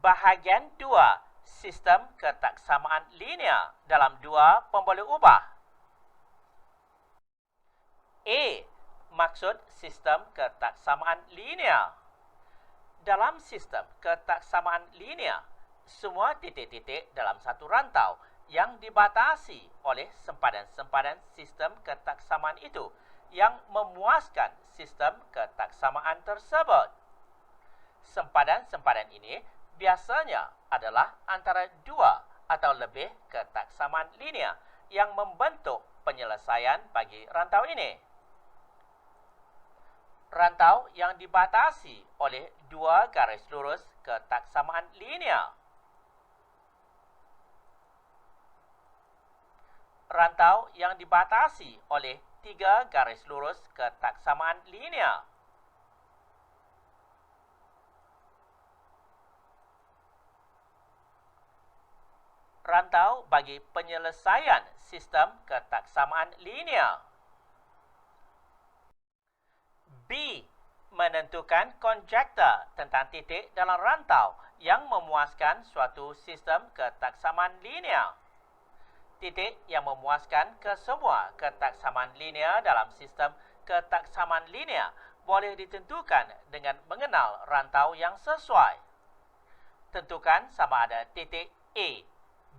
Bahagian 2, sistem ketaksamaan linear dalam dua pemboleh ubah. A. Maksud sistem ketaksamaan linear. Dalam sistem ketaksamaan linear, semua titik-titik dalam satu rantau yang dibatasi oleh sempadan-sempadan sistem ketaksamaan itu yang memuaskan sistem ketaksamaan tersebut. Sempadan-sempadan ini biasanya adalah antara dua atau lebih ketaksamaan linear yang membentuk penyelesaian bagi rantau ini. Rantau yang dibatasi oleh dua garis lurus ketaksamaan linear. Rantau yang dibatasi oleh tiga garis lurus ketaksamaan linear. Rantau bagi penyelesaian sistem ketaksamaan linear. B. Menentukan konjektor tentang titik dalam rantau yang memuaskan suatu sistem ketaksamaan linear. Titik yang memuaskan kesemua ketaksamaan linear dalam sistem ketaksamaan linear boleh ditentukan dengan mengenal rantau yang sesuai. Tentukan sama ada titik A,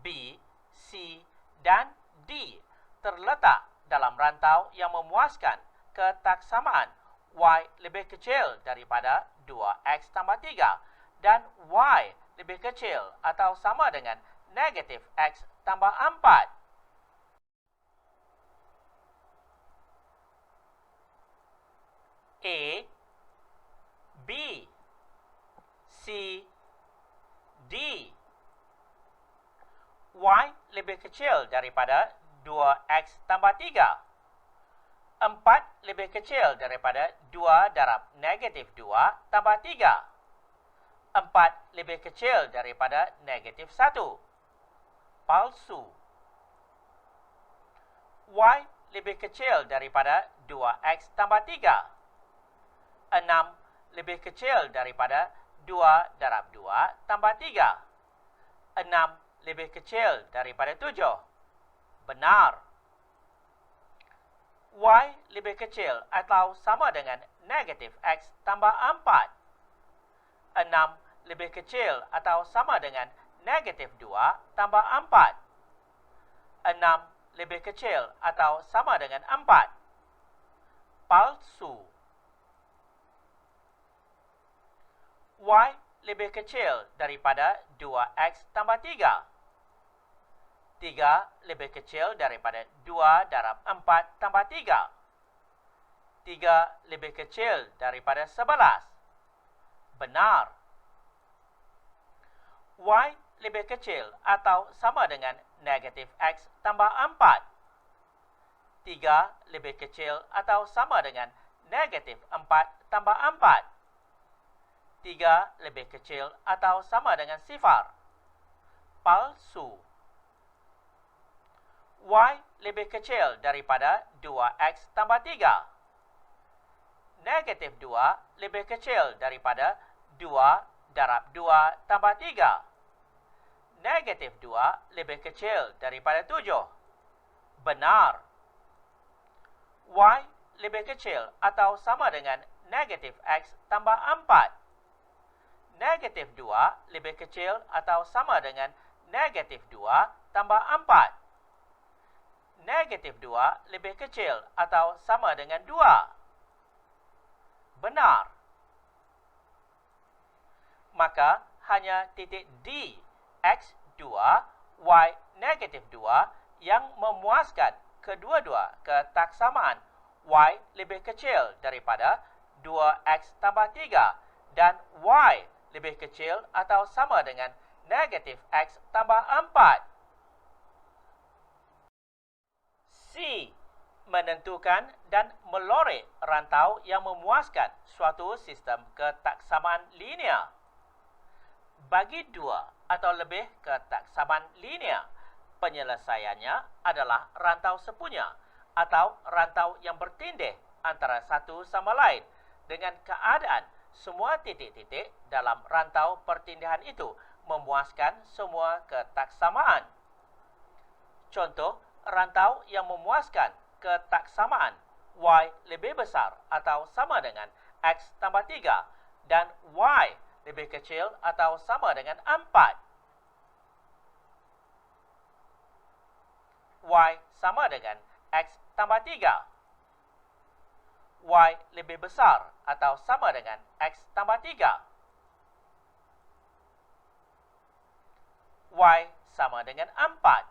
B, C, dan D terletak dalam rantau yang memuaskan ketaksamaan Y lebih kecil daripada 2X tambah 3 dan Y lebih kecil atau sama dengan negatif X tambah 4. A, B, C, D. Y lebih kecil daripada 2X tambah 3. 4 lebih kecil daripada 2 darab negatif 2 tambah 3. 4 lebih kecil daripada negatif 1. Palsu. Y lebih kecil daripada 2X tambah 3. 6 lebih kecil daripada 2 darab 2 tambah 3. 6 lebih kecil daripada 7. Benar. Y lebih kecil atau sama dengan negatif X tambah 4. 6 lebih kecil atau sama dengan negatif 2 tambah 4. 6 lebih kecil atau sama dengan 4. Palsu. Y lebih kecil daripada 2X tambah 3. 3 lebih kecil daripada 2 darab 4 tambah 3. 3 lebih kecil daripada 11. Benar. Y lebih kecil atau sama dengan negatif X tambah 4. 3 lebih kecil atau sama dengan negatif 4 tambah 4. 3 lebih kecil atau sama dengan 0. Palsu. Y lebih kecil daripada 2X tambah 3. Negatif 2 lebih kecil daripada 2 darab 2 tambah 3. Negatif 2 lebih kecil daripada 7. Benar. Y lebih kecil atau sama dengan negatif X tambah 4. Negatif 2 lebih kecil atau sama dengan negatif 2 tambah 4. Negatif 2 lebih kecil atau sama dengan 2. Benar. Maka hanya titik D, X2, Y negatif 2 yang memuaskan kedua-dua ketaksamaan Y lebih kecil daripada 2X tambah 3 dan Y lebih kecil atau sama dengan negatif X tambah 4. C. Menentukan dan melorek rantau yang memuaskan suatu sistem ketaksamaan linear. Bagi dua atau lebih ketaksamaan linear, penyelesaiannya adalah rantau sepunya atau rantau yang bertindih antara satu sama lain dengan keadaan semua titik-titik dalam rantau pertindihan itu memuaskan semua ketaksamaan. Contoh, rantau yang memuaskan ketaksamaan Y lebih besar atau sama dengan X tambah 3 dan Y lebih kecil atau sama dengan 4. Y sama dengan X tambah 3. Y lebih besar atau sama dengan X tambah 3. Y sama dengan 4.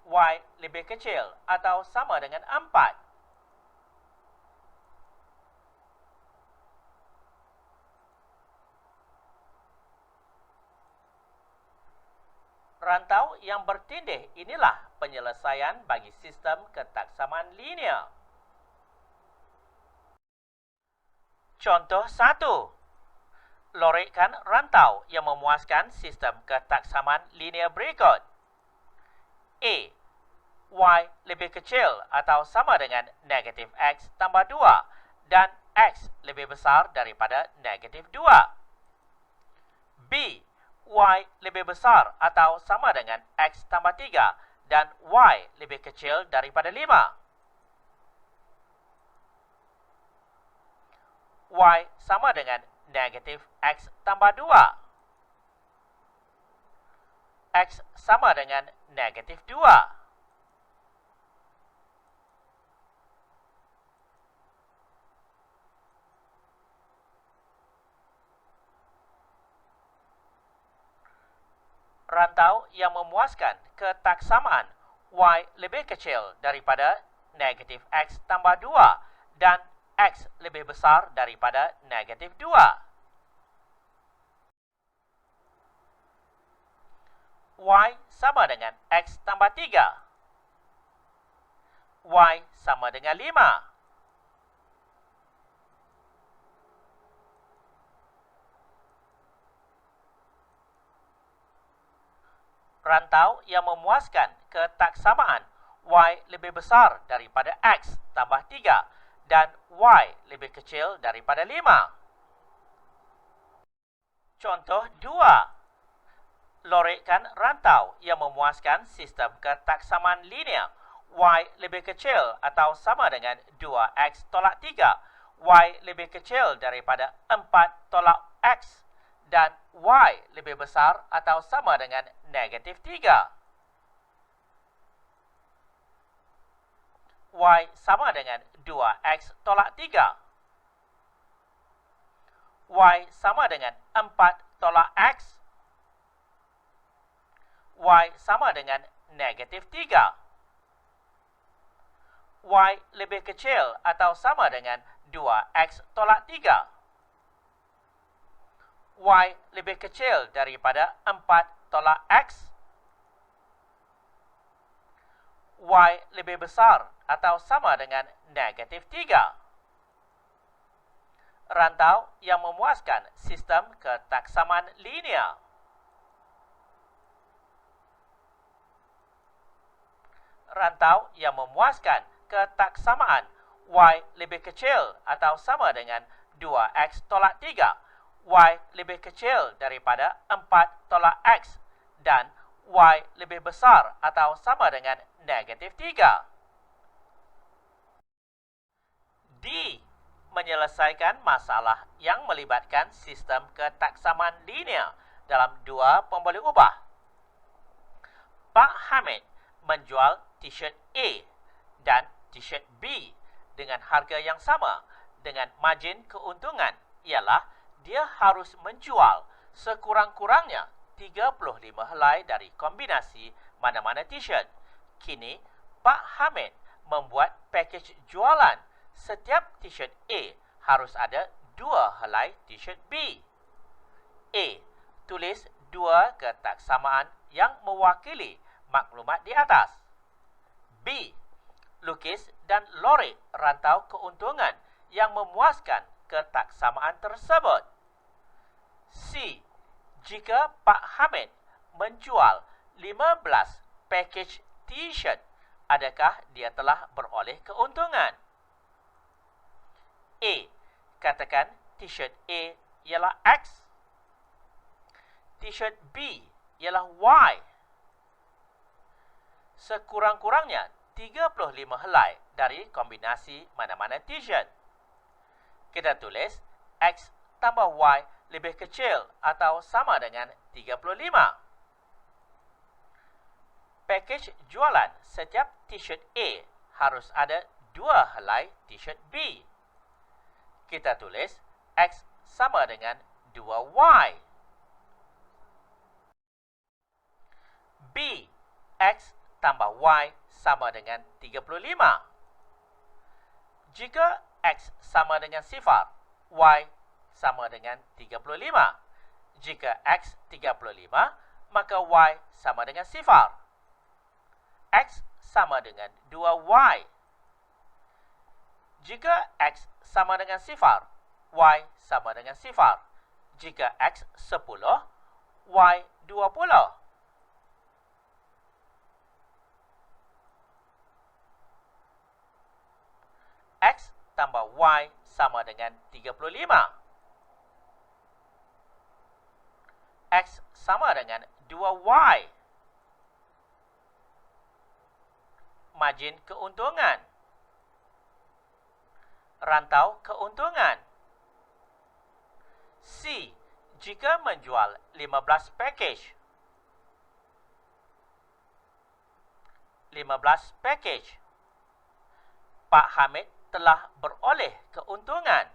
Y lebih kecil atau sama dengan 4. Rantau yang bertindih inilah penyelesaian bagi sistem ketaksamaan linear. Contoh 1. Lorikkan rantau yang memuaskan sistem ketaksamaan linear berikut. A. Y lebih kecil atau sama dengan negatif X tambah 2 dan X lebih besar daripada negatif 2. B. Y lebih besar atau sama dengan X tambah 3 dan Y lebih kecil daripada 5. Y sama dengan negatif X tambah 2. X sama dengan negatif 2. Rantau yang memuaskan ketaksamaan Y lebih kecil daripada negatif X tambah 2 dan X lebih besar daripada negatif 2. Y sama dengan X tambah 3. Y sama dengan 5. Rantau yang memuaskan ketaksamaan Y lebih besar daripada X tambah 3 dan Y lebih kecil daripada 5. Contoh 2. Lorikkan rantau yang memuaskan sistem ketaksamaan linear Y lebih kecil atau sama dengan 2X tolak 3, Y lebih kecil daripada 4 tolak X, dan Y lebih besar atau sama dengan negatif 3. Y sama dengan 2X tolak 3. Y sama dengan 4 tolak X. Y sama dengan negatif 3. Y lebih kecil atau sama dengan 2X tolak 3. Y lebih kecil daripada 4 tolak X. Y lebih besar atau sama dengan negatif 3. Rantau yang memuaskan sistem ketaksamaan linear. Rantau yang memuaskan ketaksamaan Y lebih kecil atau sama dengan 2X tolak 3. Y lebih kecil daripada 4 tolak X dan Y lebih besar atau sama dengan negatif 3. D. Menyelesaikan masalah yang melibatkan sistem ketaksamaan linear dalam dua pemboleh ubah. Pak Hamid menjual t-shirt A dan t-shirt B dengan harga yang sama dengan margin keuntungan ialah dia harus menjual sekurang-kurangnya 35 helai dari kombinasi mana-mana t-shirt. Kini, Pak Hamid membuat pakej jualan. Setiap t-shirt A harus ada 2 helai t-shirt B. A. Tulis 2 ketaksamaan yang mewakili maklumat di atas. B. Lukis dan lorik rantau keuntungan yang memuaskan ketaksamaan tersebut. C. Jika Pak Hamid menjual 15 pakej t-shirt, adakah dia telah beroleh keuntungan? A. Katakan t-shirt A ialah X. t-shirt B ialah Y. Sekurang-kurangnya 35 helai dari kombinasi mana-mana t-shirt. Kita tulis X tambah Y lebih kecil atau sama dengan 35. Pakej jualan setiap t-shirt A harus ada 2 helai t-shirt B. Kita tulis X sama dengan 2Y. B, X tambah Y sama dengan 35. Jika X sama dengan sifar, Y sama dengan 35. Jika X 35, maka Y sama dengan sifar. X sama dengan 2Y. Jika X sama dengan sifar, Y sama dengan sifar. Jika X 10, Y 20. X tambah Y sama dengan 35. X sama dengan 2Y. Margin keuntungan. Rantau keuntungan. C. Jika menjual 15 pakej. 15 pakej. Pak Hamid telah beroleh keuntungan.